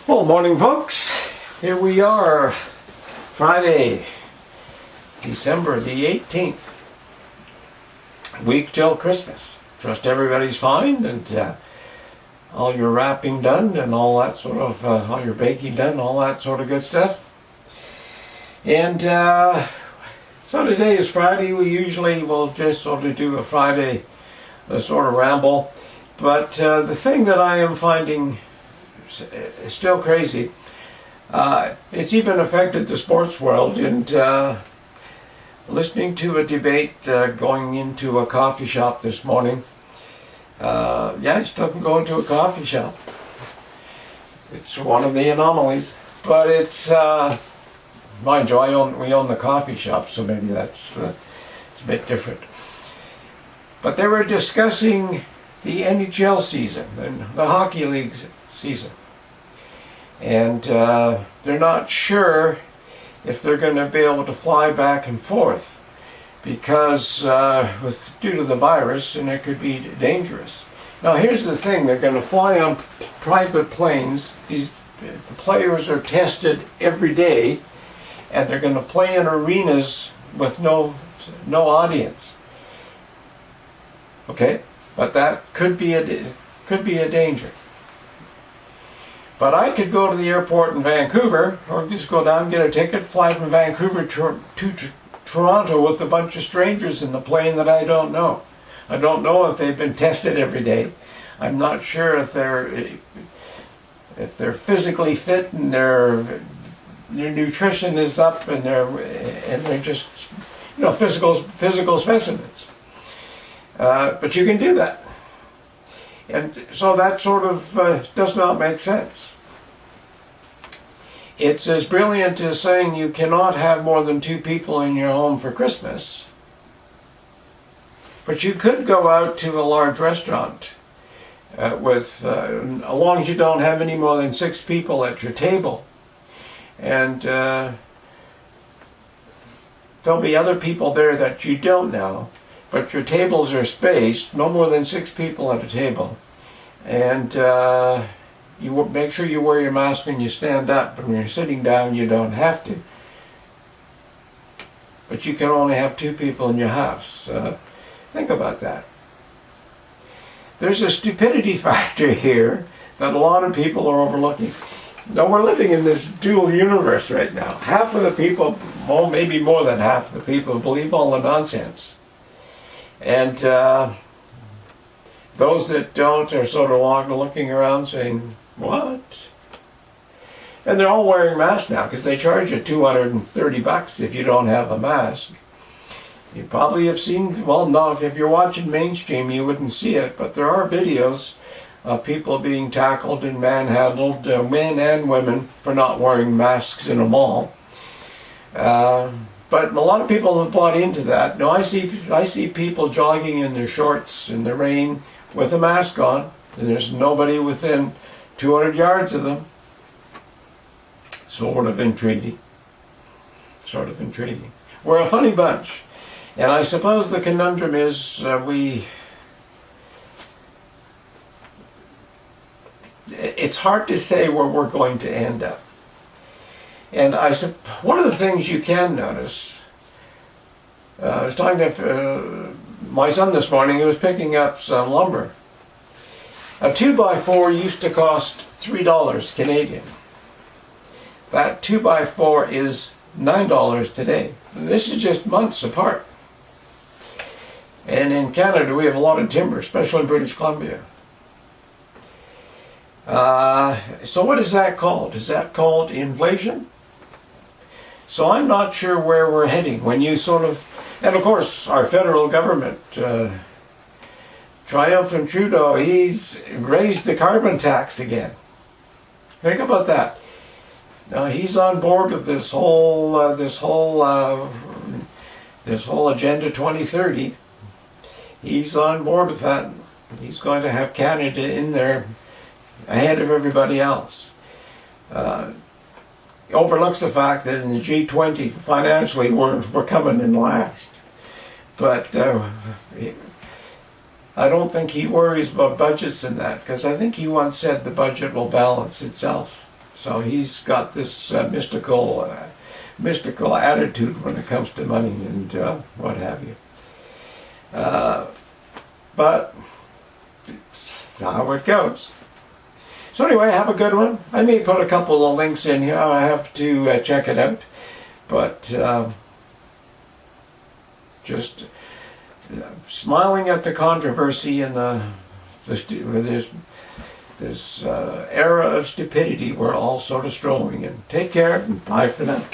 Well, morning folks. Here we are, Friday, December the 18th, week till Christmas. Trust everybody's fine and all your wrapping done and all that sort of, all your baking done, all that sort of good stuff. And so today is Friday. We usually will just sort of do a Friday sort of ramble. But the thing that I am finding still crazy, it's even affected the sports world, and listening to a debate going into a coffee shop this morning. I still can go into a coffee shop. It's one of the anomalies, but it's mind you, we own the coffee shop, so maybe it's a bit different. But they were discussing the NHL season and the hockey league season, and they're not sure if they're going to be able to fly back and forth because due to the virus, and it could be dangerous. Now here's the thing: they're going to fly on private planes. The players are tested every day, and they're going to play in arenas with no audience. Okay, but that could be a danger. But I could go to the airport in Vancouver, or just go down and get a ticket, fly from Vancouver to Toronto with a bunch of strangers in the plane that I don't know. I don't know if they've been tested every day. I'm not sure if they're physically fit and their nutrition is up and they're just physical specimens. But you can do that. And so that sort of does not make sense. It's as brilliant as saying you cannot have more than 2 people in your home for Christmas. But you could go out to a large restaurant as long as you don't have any more than 6 people at your table. And there'll be other people there that you don't know. But your tables are spaced, no more than 6 people at a table. And you make sure you wear your mask when you stand up. But when you're sitting down, you don't have to. But you can only have 2 people in your house. Think about that. There's a stupidity factor here that a lot of people are overlooking. Now, we're living in this dual universe right now. Half of the people, well, maybe more than half of the people, believe all the nonsense. And those that don't are sort of looking around saying, what? And they're all wearing masks now because they charge you $230 if you don't have a mask. You probably have seen, well, no, if you're watching mainstream you wouldn't see it, but there are videos of people being tackled and manhandled, men and women, for not wearing masks in a mall. But a lot of people have bought into that. No, I see people jogging in their shorts in the rain with a mask on, and there's nobody within 200 yards of them. Sort of intriguing. We're a funny bunch. And I suppose the conundrum is it's hard to say where we're going to end up. And one of the things you can notice, I was talking to my son this morning. He was picking up some lumber. A 2x4 used to cost $3 Canadian. That 2x4 is $9 today. This is just months apart. And in Canada we have a lot of timber, especially in British Columbia. So what is that called? Is that called inflation? So I'm not sure where we're heading when you and of course our federal government, triumphant Trudeau, he's raised the carbon tax again. Think about that. Now he's on board with this whole Agenda 2030. He's on board with that. He's going to have Canada in there ahead of everybody else. Overlooks the fact that in the G20 financially we're coming in last. But I don't think he worries about budgets and that, because I think he once said the budget will balance itself. So he's got this mystical attitude when it comes to money and what have you. But it's how it goes. So anyway, have a good one. I may put a couple of links in here. I have to check it out. But just smiling at the controversy and this era of stupidity we're all sort of strolling in. Take care and bye for now.